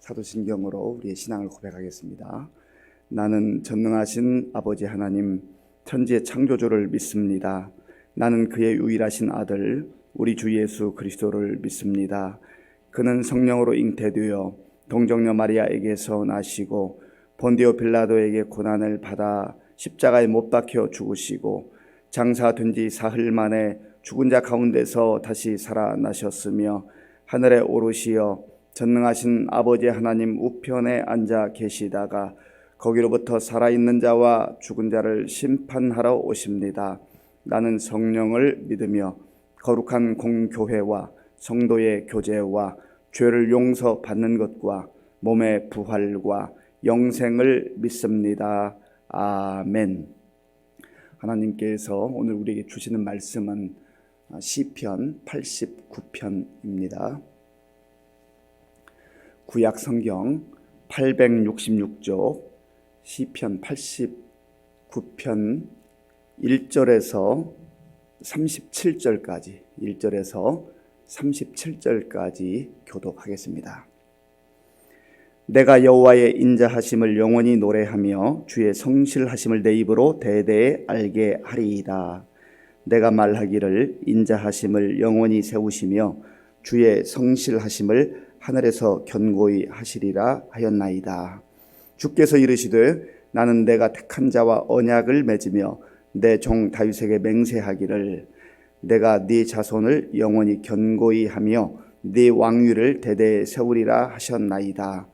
사도신경으로 우리의 신앙을 고백하겠습니다. 나는 전능하신 아버지 하나님, 천지의 창조주를 믿습니다. 나는 그의 유일하신 아들 우리 주 예수 그리스도를 믿습니다. 그는 성령으로 잉태되어 동정녀 마리아에게서 나시고 본디오 빌라도에게 고난을 받아 십자가에 못 박혀 죽으시고 장사된 지 사흘 만에 죽은 자 가운데서 다시 살아나셨으며 하늘에 오르시어 전능하신 아버지 하나님 우편에 앉아 계시다가 거기로부터 살아있는 자와 죽은 자를 심판하러 오십니다. 나는 성령을 믿으며 거룩한 공교회와 성도의 교제와 죄를 용서받는 것과 몸의 부활과 영생을 믿습니다. 아멘. 하나님께서 오늘 우리에게 주시는 말씀은 시편 89편입니다. 구약 성경 866쪽 시편 89편 1절에서 37절까지 교독하겠습니다. 내가 여호와의 인자하심을 영원히 노래하며 주의 성실하심을 내 입으로 대대에 알게 하리이다. 내가 말하기를 인자하심을 영원히 세우시며 주의 성실하심을 하늘에서 견고히 하시리라 하였나이다. 주께서 이르시되 나는 내가 택한 자와 언약을 맺으며 내 종 다윗에게 맹세하기를 내가 네 자손을 영원히 견고히 하며 네 왕위를 대대에 세우리라 하셨나이다.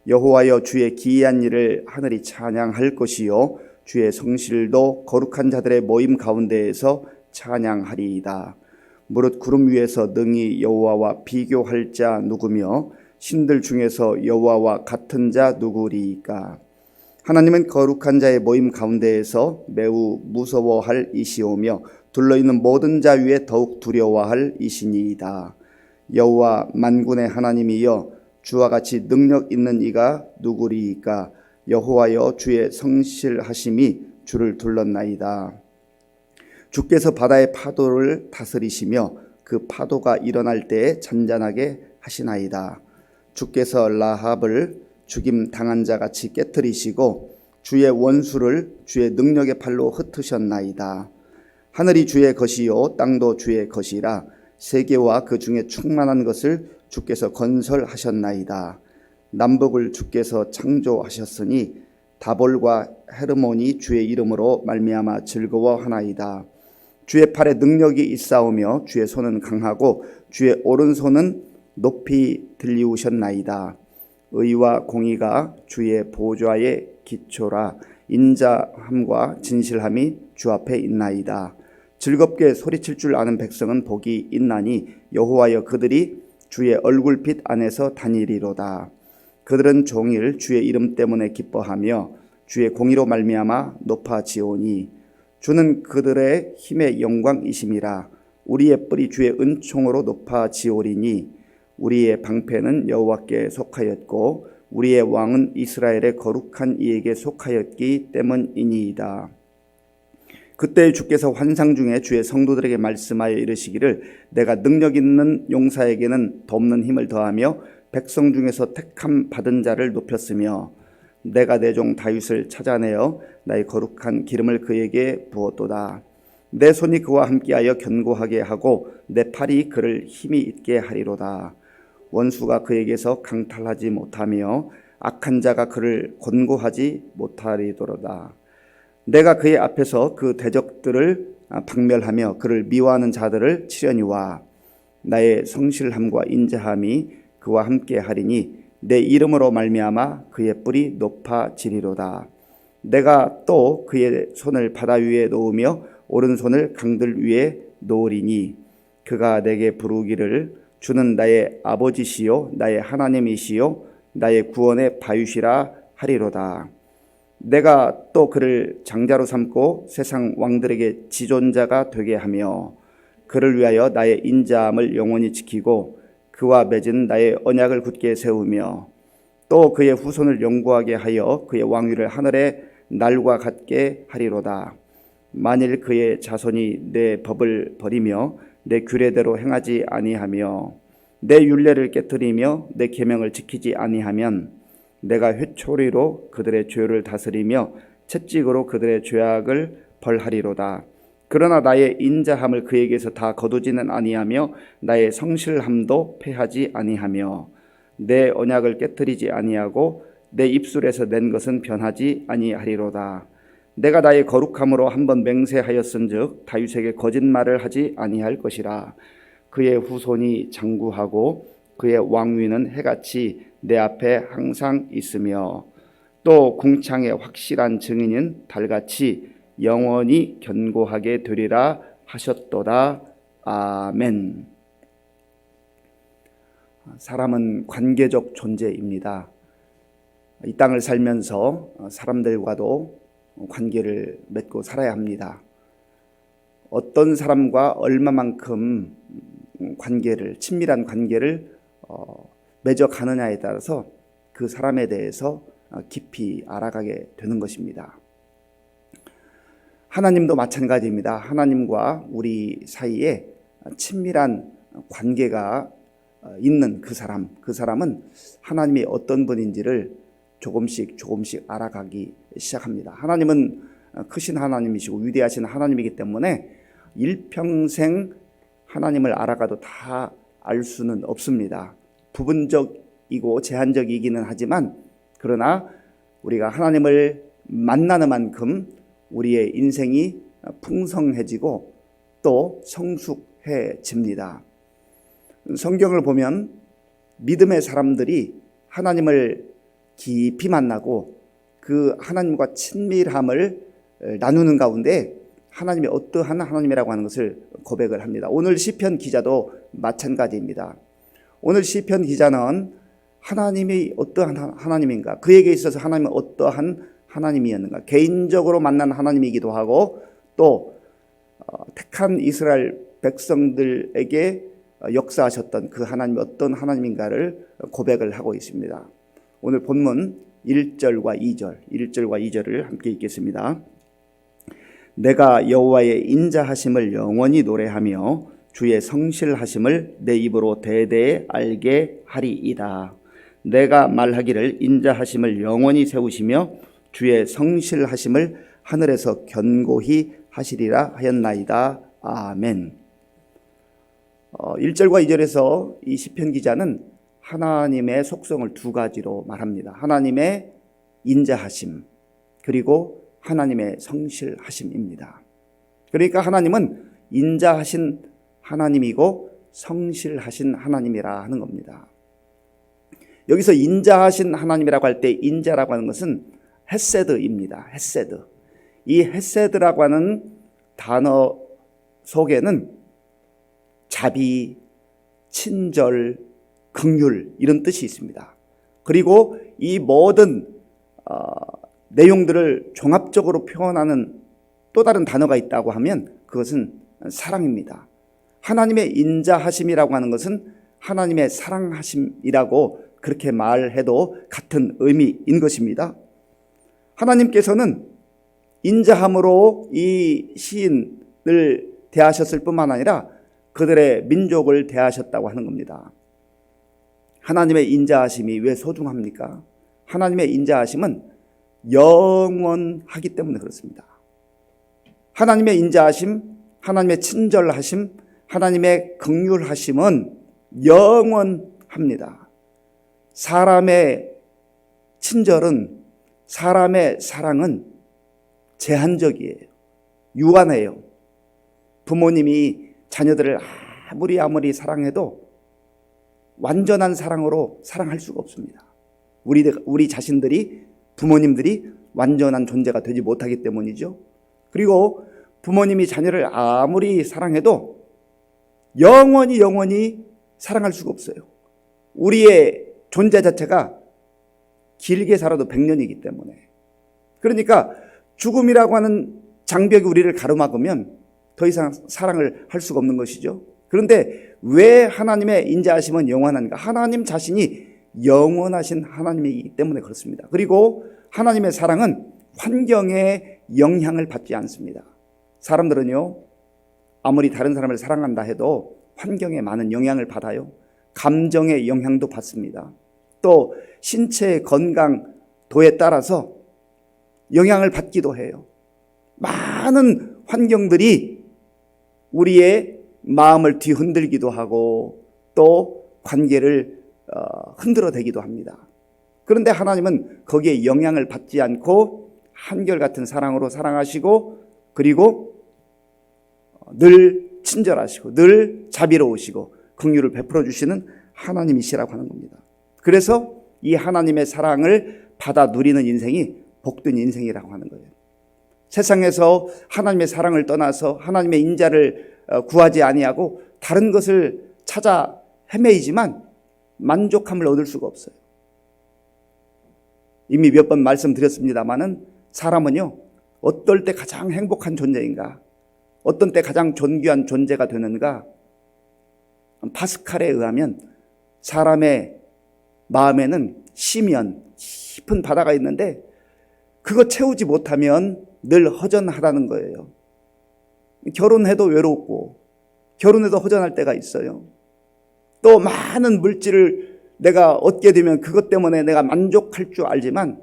여호와여, 주의 기이한 일을 하늘이 찬양할 것이요 주의 성실도 거룩한 자들의 모임 가운데에서 찬양하리이다. 무릇 구름 위에서 능히 여호와와 비교할 자 누구며 신들 중에서 여호와와 같은 자 누구리이까? 하나님은 거룩한 자의 모임 가운데에서 매우 무서워할 이시오며 둘러있는 모든 자 위에 더욱 두려워할 이시니이다. 여호와 만군의 하나님이여, 주와 같이 능력 있는 이가 누구리이까? 여호와여, 주의 성실하심이 주를 둘렀나이다. 주께서 바다의 파도를 다스리시며 그 파도가 일어날 때에 잔잔하게 하시나이다. 주께서 라합을 죽임 당한 자 같이 깨뜨리시고 주의 원수를 주의 능력의 팔로 흩으셨나이다. 하늘이 주의 것이요 땅도 주의 것이라. 세계와 그 중에 충만한 것을 주께서 건설하셨나이다. 남북을 주께서 창조하셨으니 다볼과 헤르몬이 주의 이름으로 말미암아 즐거워하나이다. 주의 팔에 능력이 있사오며 주의 손은 강하고 주의 오른손은 높이 들리우셨나이다. 의와 공의가 주의 보좌의 기초라. 인자함과 진실함이 주 앞에 있나이다. 즐겁게 소리칠 줄 아는 백성은 복이 있나니 여호와여, 그들이 주의 얼굴빛 안에서 다니리로다. 그들은 종일 주의 이름 때문에 기뻐하며 주의 공의로 말미암아 높아지오니 주는 그들의 힘의 영광이심이라. 우리의 뿔이 주의 은총으로 높아지오리니 우리의 방패는 여호와께 속하였고 우리의 왕은 이스라엘의 거룩한 이에게 속하였기 때문이니이다. 그때 주께서 환상 중에 주의 성도들에게 말씀하여 이르시기를 내가 능력 있는 용사에게는 돕는 힘을 더하며 백성 중에서 택함 받은 자를 높였으며 내가 내 종 다윗을 찾아내어 나의 거룩한 기름을 그에게 부었도다. 내 손이 그와 함께하여 견고하게 하고 내 팔이 그를 힘이 있게 하리로다. 원수가 그에게서 강탈하지 못하며 악한 자가 그를 권고하지 못하리도로다. 내가 그의 앞에서 그 대적들을 박멸하며 그를 미워하는 자들을 치려니와 나의 성실함과 인자함이 그와 함께 하리니 내 이름으로 말미암아 그의 뿔이 높아지리로다. 내가 또 그의 손을 바다 위에 놓으며 오른손을 강들 위에 놓으리니 그가 내게 부르기를 주는 나의 아버지시요 나의 하나님이시요 나의 구원의 바위시라 하리로다. 내가 또 그를 장자로 삼고 세상 왕들에게 지존자가 되게 하며 그를 위하여 나의 인자함을 영원히 지키고 그와 맺은 나의 언약을 굳게 세우며 또 그의 후손을 영구하게 하여 그의 왕위를 하늘의 날과 같게 하리로다. 만일 그의 자손이 내 법을 버리며 내 규례대로 행하지 아니하며 내 율례를 깨뜨리며 내 계명을 지키지 아니하면 내가 회초리로 그들의 죄를 다스리며 채찍으로 그들의 죄악을 벌하리로다. 그러나 나의 인자함을 그에게서 다 거두지는 아니하며 나의 성실함도 패하지 아니하며 내 언약을 깨뜨리지 아니하고 내 입술에서 낸 것은 변하지 아니하리로다. 내가 나의 거룩함으로 한번 맹세하였은즉 다윗에게 거짓말을 하지 아니할 것이라. 그의 후손이 장구하고 그의 왕위는 해같이 내 앞에 항상 있으며 또 궁창의 확실한 증인인 달같이 영원히 견고하게 되리라 하셨도다. 아멘. 사람은 관계적 존재입니다. 이 땅을 살면서 사람들과도 관계를 맺고 살아야 합니다. 어떤 사람과 얼마만큼 친밀한 관계를 맺어가느냐에 따라서 그 사람에 대해서 깊이 알아가게 되는 것입니다. 하나님도 마찬가지입니다. 하나님과 우리 사이에 친밀한 관계가 있는 그 사람은 하나님이 어떤 분인지를 조금씩 알아가기 시작합니다. 하나님은 크신 하나님이시고 위대하신 하나님이기 때문에 일평생 하나님을 알아가도 다 알 수는 없습니다. 부분적이고 제한적이기는 하지만 그러나 우리가 하나님을 만나는 만큼 우리의 인생이 풍성해지고 또 성숙해집니다. 성경을 보면 믿음의 사람들이 하나님을 깊이 만나고 그 하나님과 친밀함을 나누는 가운데 하나님이 어떠한 하나님이라고 하는 것을 고백을 합니다. 오늘 시편 기자도 마찬가지입니다. 오늘 시편 기자는 하나님이 어떠한 하나님인가, 그에게 있어서 하나님은 어떠한 하나님이었는가, 개인적으로 만난 하나님이기도 하고 또 택한 이스라엘 백성들에게 역사하셨던 그 하나님이 어떤 하나님인가를 고백을 하고 있습니다. 오늘 본문 1절과 2절을 함께 읽겠습니다. 내가 여호와의 인자하심을 영원히 노래하며 주의 성실하심을 내 입으로 대대에 알게 하리이다. 내가 말하기를 인자하심을 영원히 세우시며 주의 성실하심을 하늘에서 견고히 하시리라 하였나이다. 아멘. 1절과 2절에서 이 시편 기자는 하나님의 속성을 두 가지로 말합니다. 하나님의 인자하심 그리고 하나님의 성실하심입니다. 그러니까 하나님은 인자하신 하나님이고 성실하신 하나님이라 하는 겁니다. 여기서 인자하신 하나님이라고 할 때 인자라고 하는 것은 헤세드입니다. 헤세드. 이 헤세드라고 하는 단어 속에는 자비, 친절, 긍휼 이런 뜻이 있습니다. 그리고 이 모든 내용들을 종합적으로 표현하는 또 다른 단어가 있다고 하면 그것은 사랑입니다. 하나님의 인자하심이라고 하는 것은 하나님의 사랑하심이라고 그렇게 말해도 같은 의미인 것입니다. 하나님께서는 인자함으로 이 시인을 대하셨을 뿐만 아니라 그들의 민족을 대하셨다고 하는 겁니다. 하나님의 인자하심이 왜 소중합니까? 하나님의 인자하심은 영원하기 때문에 그렇습니다. 하나님의 인자하심, 하나님의 친절하심, 하나님의 긍휼하심은 영원합니다. 사람의 친절은, 사람의 사랑은 제한적이에요. 유한해요. 부모님이 자녀들을 아무리 사랑해도 완전한 사랑으로 사랑할 수가 없습니다. 우리 자신들이, 부모님들이 완전한 존재가 되지 못하기 때문이죠. 그리고 부모님이 자녀를 아무리 사랑해도 영원히 사랑할 수가 없어요. 우리의 존재 자체가 길게 살아도 100년이기 때문에. 그러니까 죽음이라고 하는 장벽이 우리를 가로막으면 더 이상 사랑을 할 수가 없는 것이죠. 그런데 왜 하나님의 인자하심은 영원한가? 하나님 자신이 영원하신 하나님이기 때문에 그렇습니다. 그리고 하나님의 사랑은 환경에 영향을 받지 않습니다. 사람들은요, 아무리 다른 사람을 사랑한다 해도 환경에 많은 영향을 받아요. 감정의 영향도 받습니다. 또 신체의 건강도에 따라서 영향을 받기도 해요. 많은 환경들이 우리의 마음을 뒤흔들기도 하고 또 관계를 흔들어대기도 합니다. 그런데 하나님은 거기에 영향을 받지 않고 한결같은 사랑으로 사랑하시고, 그리고 늘 친절하시고 늘 자비로우시고 긍휼을 베풀어 주시는 하나님이시라고 하는 겁니다. 그래서 이 하나님의 사랑을 받아 누리는 인생이 복된 인생이라고 하는 거예요. 세상에서 하나님의 사랑을 떠나서 하나님의 인자를 구하지 아니하고 다른 것을 찾아 헤매이지만 만족함을 얻을 수가 없어요. 이미 몇 번 말씀드렸습니다마는 사람은요, 어떨 때 가장 행복한 존재인가, 어떤 때 가장 존귀한 존재가 되는가, 파스칼에 의하면 사람의 마음에는 심연, 깊은 바다가 있는데 그거 채우지 못하면 늘 허전하다는 거예요. 결혼해도 외롭고 결혼해도 허전할 때가 있어요. 또 많은 물질을 내가 얻게 되면 그것 때문에 내가 만족할 줄 알지만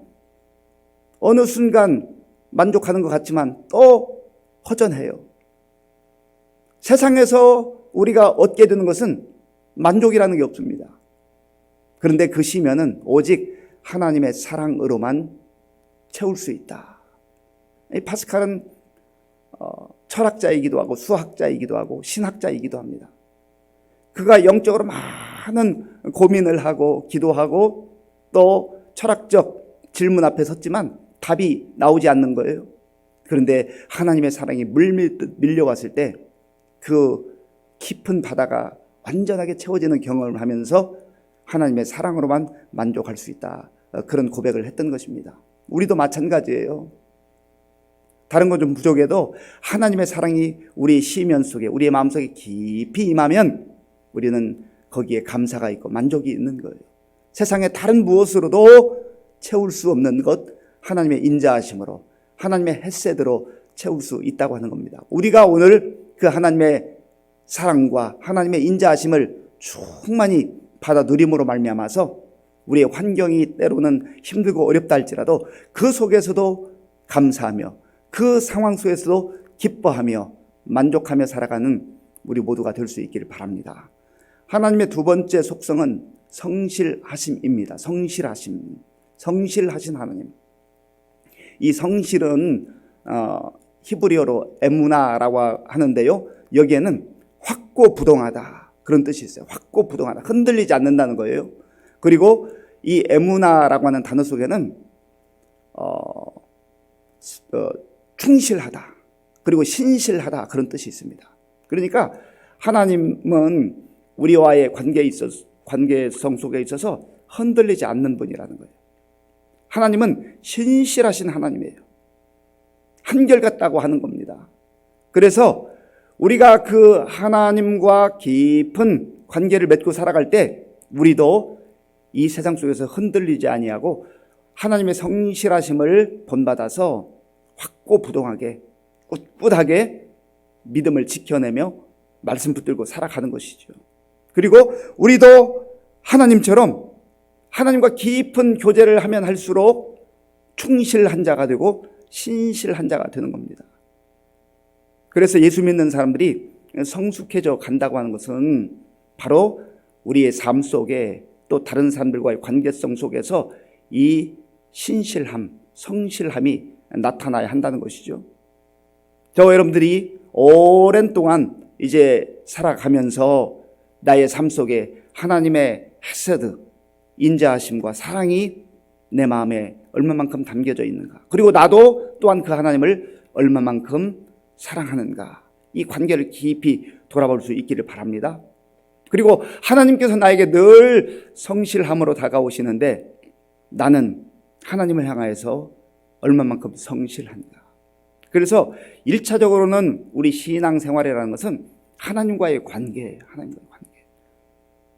어느 순간 만족하는 것 같지만 또 허전해요. 세상에서 우리가 얻게 되는 것은 만족이라는 게 없습니다. 그런데 그 심연은 오직 하나님의 사랑으로만 채울 수 있다. 이 파스칼은 철학자이기도 하고 수학자이기도 하고 신학자이기도 합니다. 그가 영적으로 많은 고민을 하고 기도하고 또 철학적 질문 앞에 섰지만 답이 나오지 않는 거예요. 그런데 하나님의 사랑이 물밀듯 밀려왔을 때 그 깊은 바다가 완전하게 채워지는 경험을 하면서 하나님의 사랑으로만 만족할 수 있다. 그런 고백을 했던 것입니다. 우리도 마찬가지예요. 다른 건 좀 부족해도 하나님의 사랑이 우리의 시면 속에, 우리의 마음속에 깊이 임하면 우리는 거기에 감사가 있고 만족이 있는 거예요. 세상의 다른 무엇으로도 채울 수 없는 것, 하나님의 인자하심으로, 하나님의 헷세드로 채울 수 있다고 하는 겁니다. 우리가 오늘 그 하나님의 사랑과 하나님의 인자하심을 충만히 받아 누림으로 말미암아서 우리의 환경이 때로는 힘들고 어렵다 할지라도 그 속에서도 감사하며 그 상황 속에서도 기뻐하며 만족하며 살아가는 우리 모두가 될 수 있기를 바랍니다. 하나님의 두 번째 속성은 성실하심입니다. 성실하신 하나님. 이 성실은 히브리어로 에무나라고 하는데요, 여기에는 확고부동하다 그런 뜻이 있어요. 확고부동하다, 흔들리지 않는다는 거예요. 그리고 이 에무나라고 하는 단어 속에는 충실하다 그리고 신실하다 그런 뜻이 있습니다. 그러니까 하나님은 우리와의 관계성 속에 있어서 흔들리지 않는 분이라는 거예요. 하나님은 신실하신 하나님이에요. 한결같다고 하는 겁니다. 그래서 우리가 그 하나님과 깊은 관계를 맺고 살아갈 때 우리도 이 세상 속에서 흔들리지 아니하고 하나님의 성실하심을 본받아서 확고부동하게 꿋꿋하게 믿음을 지켜내며 말씀 붙들고 살아가는 것이죠. 그리고 우리도 하나님처럼 하나님과 깊은 교제를 하면 할수록 충실한 자가 되고 신실한 자가 되는 겁니다. 그래서 예수 믿는 사람들이 성숙해져 간다고 하는 것은 바로 우리의 삶 속에 또 다른 사람들과의 관계성 속에서 이 신실함, 성실함이 나타나야 한다는 것이죠. 저와 여러분들이 오랜 동안 이제 살아가면서 나의 삶 속에 하나님의 헤세드, 인자하심과 사랑이 내 마음에 얼마만큼 담겨져 있는가, 그리고 나도 또한 그 하나님을 얼마만큼 사랑하는가, 이 관계를 깊이 돌아볼 수 있기를 바랍니다. 그리고 하나님께서 나에게 늘 성실함으로 다가오시는데 나는 하나님을 향하여서 얼마만큼 성실한가. 그래서 1차적으로는 우리 신앙생활이라는 것은 하나님과의 관계예요. 하나님과의 관계.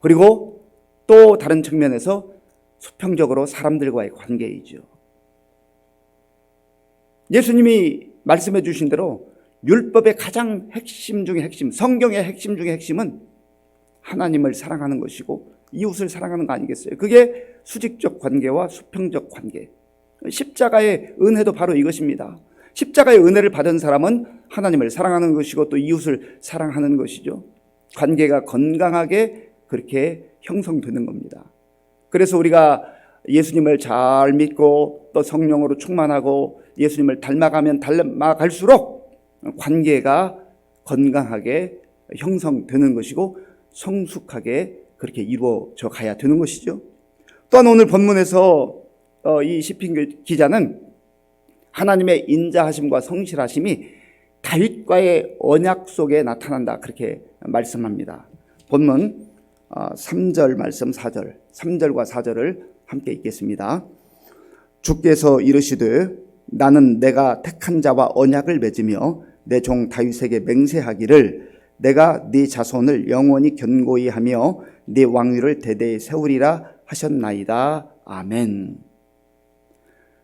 그리고 또 다른 측면에서 수평적으로 사람들과의 관계이죠. 예수님이 말씀해 주신 대로 율법의 가장 핵심 중에 핵심, 성경의 핵심 중에 핵심은 하나님을 사랑하는 것이고 이웃을 사랑하는 거 아니겠어요? 그게 수직적 관계와 수평적 관계. 십자가의 은혜도 바로 이것입니다. 십자가의 은혜를 받은 사람은 하나님을 사랑하는 것이고 또 이웃을 사랑하는 것이죠. 관계가 건강하게 그렇게 형성되는 겁니다. 그래서 우리가 예수님을 잘 믿고 또 성령으로 충만하고 예수님을 닮아가면 닮아갈수록 관계가 건강하게 형성되는 것이고 성숙하게 그렇게 이루어져 가야 되는 것이죠. 또한 오늘 본문에서 이 시편 기자는 하나님의 인자하심과 성실하심이 다윗과의 언약 속에 나타난다 그렇게 말씀합니다. 본문 3절 말씀 4절 3절과 4절을 함께 읽겠습니다. 주께서 이르시되 나는 내가 택한 자와 언약을 맺으며 내 종 다윗에게 맹세하기를 내가 네 자손을 영원히 견고히 하며 네 왕위를 대대에 세우리라 하셨나이다. 아멘.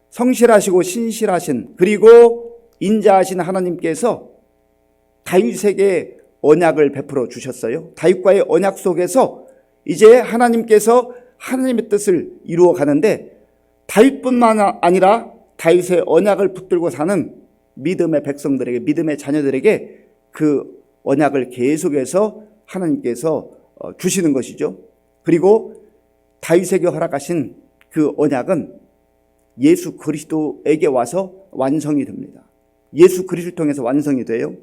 성실하시고 신실하신 그리고 인자하신 하나님께서 다윗에게 언약을 베풀어 주셨어요. 다윗과의 언약 속에서 이제 하나님께서 하나님의 뜻을 이루어 가는데 다윗뿐만 아니라 다윗의 언약을 붙들고 사는 믿음의 백성들에게, 믿음의 자녀들에게 그 언약을 계속해서 하나님께서 주시는 것이죠. 그리고 다윗에게 허락하신 그 언약은 예수 그리스도에게 와서 완성이 됩니다. 예수 그리스도를 통해서 완성이 돼요.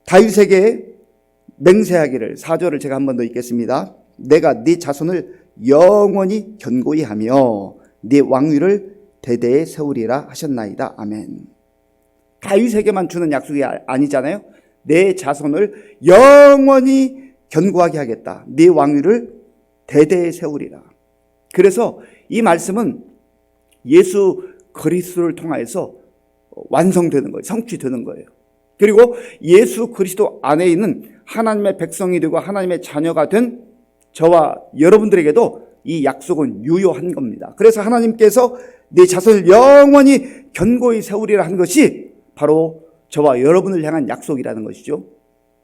다윗에게 맹세하기를 4절을 제가 한 번 더 읽겠습니다. 내가 네 자손을 영원히 견고히 하며 네 왕위를 대대에 세우리라 하셨나이다. 아멘. 다윗에게만 주는 약속이 아니잖아요. 내 자손을 영원히 견고하게 하겠다. 네 왕위를 대대에 세우리라. 그래서 이 말씀은 예수 그리스도를 통하여서 완성되는 거예요. 성취되는 거예요. 그리고 예수 그리스도 안에 있는 하나님의 백성이 되고 하나님의 자녀가 된 저와 여러분들에게도 이 약속은 유효한 겁니다. 그래서 하나님께서 네 자손을 영원히 견고히 세우리라 한 것이 바로 저와 여러분을 향한 약속이라는 것이죠.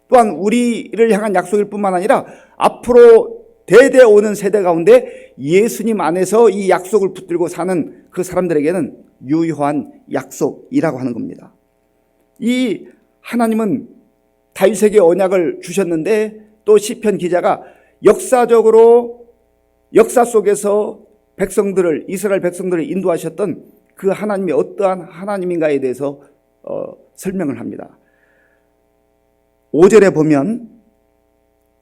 또한 우리를 향한 약속일 뿐만 아니라 앞으로 대대 오는 세대 가운데 예수님 안에서 이 약속을 붙들고 사는 그 사람들에게는 유효한 약속이라고 하는 겁니다. 이 하나님은 다윗에게 언약을 주셨는데 또 시편 기자가 역사적으로 역사 속에서 백성들을 이스라엘 백성들을 인도하셨던 그 하나님이 어떠한 하나님인가에 대해서 설명을 합니다. 5절에 보면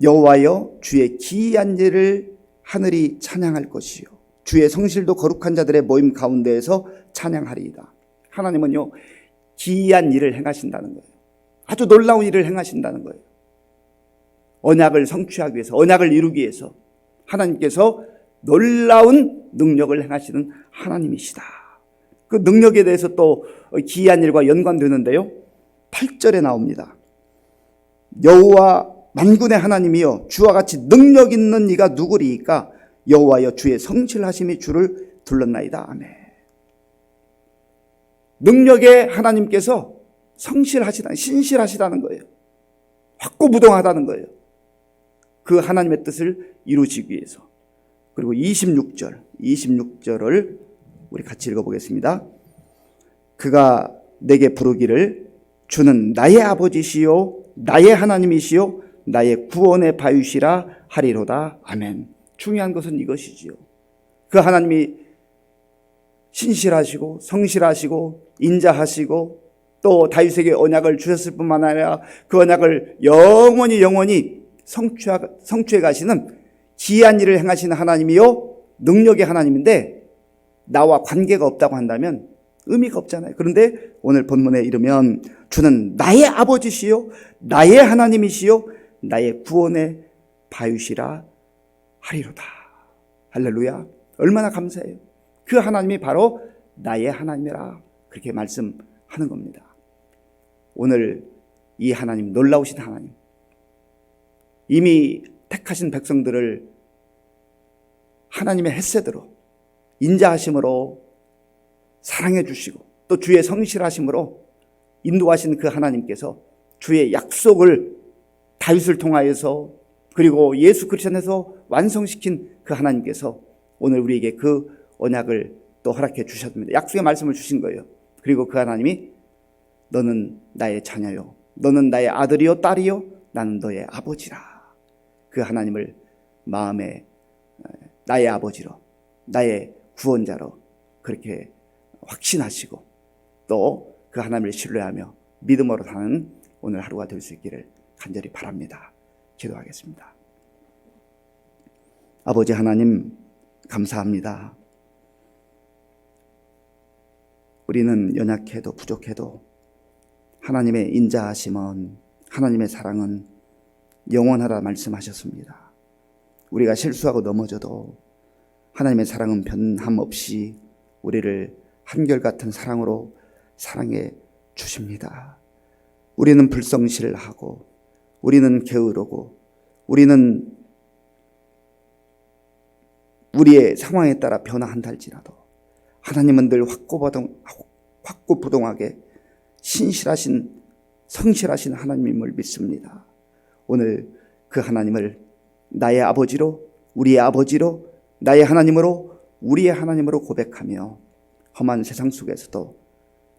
여호와여 주의 기이한 일을 하늘이 찬양할 것이요 주의 성실도 거룩한 자들의 모임 가운데에서 찬양하리이다. 하나님은요 기이한 일을 행하신다는 거예요. 아주 놀라운 일을 행하신다는 거예요. 언약을 성취하기 위해서, 언약을 이루기 위해서 하나님께서 놀라운 능력을 행하시는 하나님이시다. 그 능력에 대해서 또 기이한 일과 연관되는데요. 8절에 나옵니다. 여호와 만군의 하나님이여 주와 같이 능력 있는 이가 누구리이까 여호와여 주의 성실하심이 주를 둘렀나이다. 아멘. 능력의 하나님께서 성실하시다, 신실하시다는 거예요. 확고부동하다는 거예요. 그 하나님의 뜻을 이루시기 위해서. 그리고 26절을 우리 같이 읽어보겠습니다. 그가 내게 부르기를 주는 나의 아버지시요 나의 하나님이시요 나의 구원의 바위시라 하리로다. 아멘. 중요한 것은 이것이지요. 그 하나님이 신실하시고 성실하시고 인자하시고 또 다윗에게 언약을 주셨을 뿐만 아니라 그 언약을 영원히 성취해 가시는 기이한 일을 행하시는 하나님이요 능력의 하나님인데 나와 관계가 없다고 한다면 의미가 없잖아요. 그런데 오늘 본문에 이르면 주는 나의 아버지시요 나의 하나님이시요 나의 구원의 바위시라 하리로다. 할렐루야. 얼마나 감사해요. 그 하나님이 바로 나의 하나님이라 그렇게 말씀하는 겁니다. 오늘 이 하나님, 놀라우신 하나님, 이미 택하신 백성들을 하나님의 햇새대로 인자하심으로 사랑해 주시고 또 주의 성실하심으로 인도하신 그 하나님께서 주의 약속을 다윗을 통하여서 그리고 예수 그리스도 안에서 완성시킨 그 하나님께서 오늘 우리에게 그 언약을 또 허락해 주셨습니다. 약속의 말씀을 주신 거예요. 그리고 그 하나님이 너는 나의 자녀요, 너는 나의 아들이요 딸이요, 나는 너의 아버지라. 그 하나님을 마음에 나의 아버지로, 나의 구원자로 그렇게 확신하시고 또 그 하나님을 신뢰하며 믿음으로 사는 오늘 하루가 될 수 있기를 간절히 바랍니다. 기도하겠습니다. 아버지 하나님, 감사합니다. 우리는 연약해도 부족해도 하나님의 인자하심은, 하나님의 사랑은 영원하다 말씀하셨습니다. 우리가 실수하고 넘어져도 하나님의 사랑은 변함없이 우리를 한결같은 사랑으로 사랑해 주십니다. 우리는 불성실하고 우리는 게으르고 우리는 우리의 상황에 따라 변화한다 할지라도 하나님은 늘 확고부동하게 신실하신, 성실하신 하나님임을 믿습니다. 오늘 그 하나님을 나의 아버지로, 우리의 아버지로, 나의 하나님으로, 우리의 하나님으로 고백하며 험한 세상 속에서도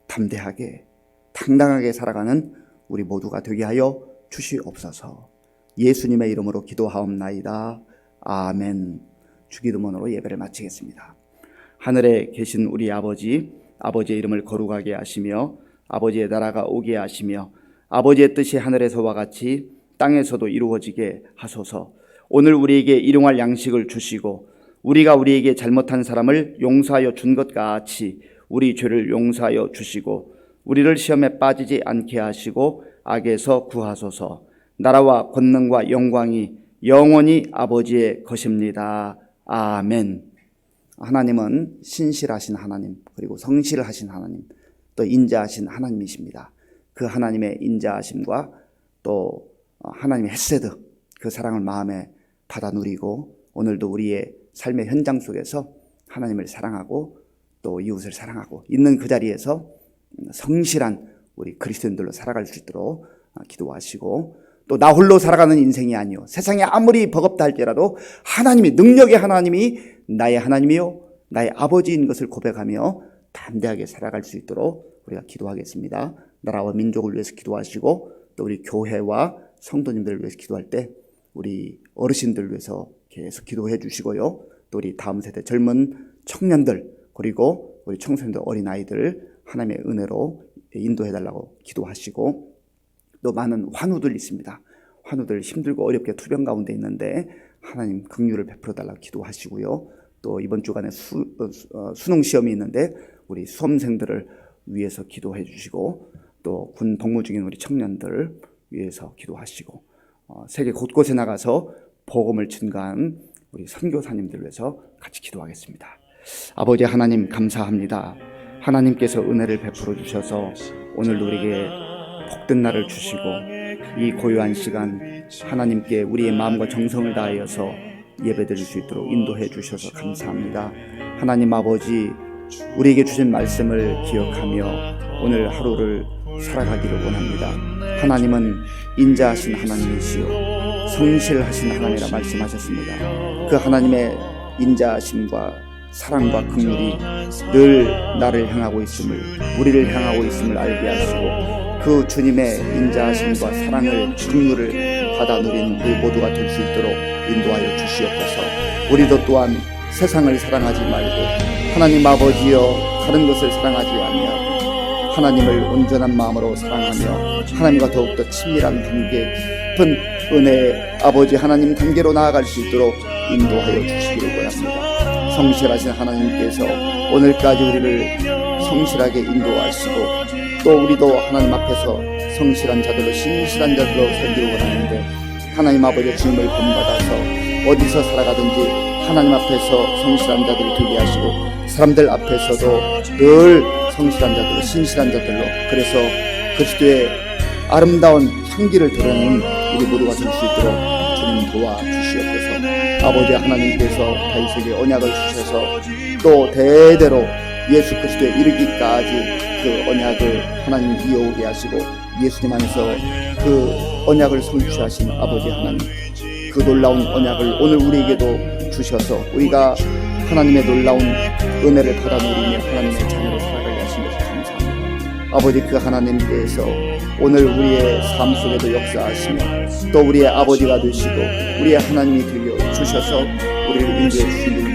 담대하게, 당당하게 살아가는 우리 모두가 되게 하여 주시옵소서. 예수님의 이름으로 기도하옵나이다. 아멘. 주기도문으로 예배를 마치겠습니다. 하늘에 계신 우리 아버지, 아버지의 이름을 거룩하게 하시며 아버지의 나라가 오게 하시며 아버지의 뜻이 하늘에서와 같이 땅에서도 이루어지게 하소서. 오늘 우리에게 일용할 양식을 주시고 우리가 우리에게 잘못한 사람을 용서하여 준 것 같이 우리 죄를 용서하여 주시고 우리를 시험에 빠지지 않게 하시고 악에서 구하소서. 나라와 권능과 영광이 영원히 아버지의 것입니다. 아멘. 하나님은 신실하신 하나님, 그리고 성실하신 하나님, 또 인자하신 하나님이십니다. 그 하나님의 인자하심과 또 하나님의 헤세드, 그 사랑을 마음에 받아 누리고 오늘도 우리의 삶의 현장 속에서 하나님을 사랑하고 또 이웃을 사랑하고 있는 그 자리에서 성실한 우리 그리스도인들로 살아갈 수 있도록 기도하시고, 또 나 홀로 살아가는 인생이 아니요 세상이 아무리 버겁다 할지라도 하나님이, 능력의 하나님이 나의 하나님이요 나의 아버지인 것을 고백하며 담대하게 살아갈 수 있도록 우리가 기도하겠습니다. 나라와 민족을 위해서 기도하시고 또 우리 교회와 성도님들을 위해서 기도할 때 우리 어르신들을 위해서 계속 기도해 주시고요. 또 우리 다음 세대 젊은 청년들, 그리고 우리 청소년들, 어린아이들 하나님의 은혜로 인도해 달라고 기도하시고, 또 많은 환우들 있습니다. 환우들 힘들고 어렵게 투병 가운데 있는데 하나님 긍휼을 베풀어 달라고 기도하시고요. 또 이번 주간에 수능 시험이 있는데 우리 수험생들을 위해서 기도해 주시고, 또 군 복무 중인 우리 청년들 위해서 기도하시고, 세계 곳곳에 나가서 복음을 증거한 우리 선교사님들 위해서 같이 기도하겠습니다. 아버지 하나님, 감사합니다. 하나님께서 은혜를 베풀어 주셔서 오늘도 우리에게 복된 날을 주시고 이 고요한 시간 하나님께 우리의 마음과 정성을 다하여서 예배드릴 수 있도록 인도해 주셔서 감사합니다. 하나님 아버지, 우리에게 주신 말씀을 기억하며 오늘 하루를 살아가기를 원합니다. 하나님은 인자하신 하나님이시요 성실하신 하나님이라 말씀하셨습니다. 그 하나님의 인자하심과 사랑과 긍휼이 늘 나를 향하고 있음을, 우리를 향하고 있음을 알게 하시고 그 주님의 인자하심과 사랑을, 긍휼을 받아 누리는 우리 모두가 될 수 있도록 인도하여 주시옵소서. 우리도 또한 세상을 사랑하지 말고 하나님 아버지여 다른 것을 사랑하지 아니하고 하나님을 온전한 마음으로 사랑하며 하나님과 더욱더 친밀한 관계, 깊은 은혜의 아버지 하나님 관계로 나아갈 수 있도록 인도하여 주시기를 원합니다. 성실하신 하나님께서 오늘까지 우리를 성실하게 인도하시고 또 우리도 하나님 앞에서 성실한 자들로, 신실한 자들로 살기를 원하는데 하나님 아버지의 주님을 본받아서 어디서 살아가든지 하나님 앞에서 성실한 자들이 되게 하시고 사람들 앞에서도 늘 성실한 자들로, 신실한 자들로, 그래서 그리스도의 아름다운 향기를 드러내는 우리 모두가 될 수 있도록 주님 도와주시옵소서. 아버지 하나님께서 다윗에게 언약을 주셔서 또 대대로 예수 그리스도에 이르기까지 그 언약을 하나님 이어오게 하시고 예수님 안에서 그 언약을 성취하신 아버지 하나님, 그 놀라운 언약을 오늘 우리에게도 주셔서 우리가 하나님의 놀라운 은혜를 받아 누리며 하나님의 자녀로 살아가게 하신 것을 감사합니다. 아버지, 그 하나님께서 오늘 우리의 삶 속에도 역사하시며 또 우리의 아버지가 되시고 우리의 하나님이 되어 주셔서 우리를 인도해 주시는